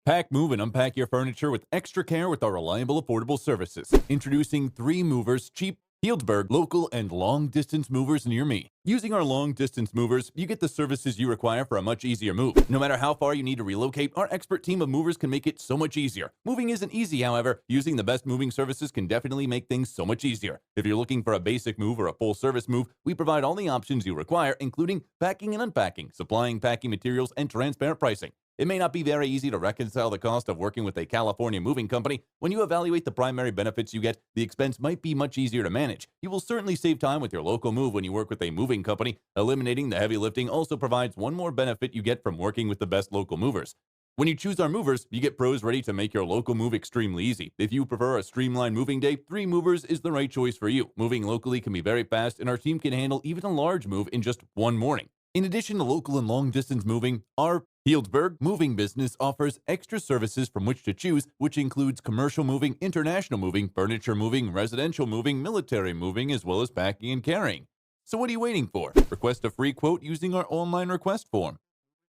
Pack, move, and unpack your furniture with extra care with our reliable, affordable services. Introducing 3 movers, cheap, Healdsburg, local, and long-distance movers near me. Using our long-distance movers, you get the services you require for a much easier move. No matter how far you need to relocate, our expert team of movers can make it so much easier. Moving isn't easy, however. Using the best moving services can definitely make things so much easier. If you're looking for a basic move or a full-service move, we provide all the options you require, including packing and unpacking, supplying packing materials, and transparent pricing. It may not be very easy to reconcile the cost of working with a California moving company. When you evaluate the primary benefits you get, the expense might be much easier to manage. You will certainly save time with your local move when you work with a moving company. Eliminating the heavy lifting also provides one more benefit you get from working with the best local movers. When you choose our movers, you get pros ready to make your local move extremely easy. If you prefer a streamlined moving day, 3 movers is the right choice for you. Moving locally can be very fast, and our team can handle even a large move in just one morning. In addition to local and long-distance moving, our Healdsburg moving business offers extra services from which to choose, which includes commercial moving, international moving, furniture moving, residential moving, military moving, as well as packing and carrying. So what are you waiting for? Request a free quote using our online request form.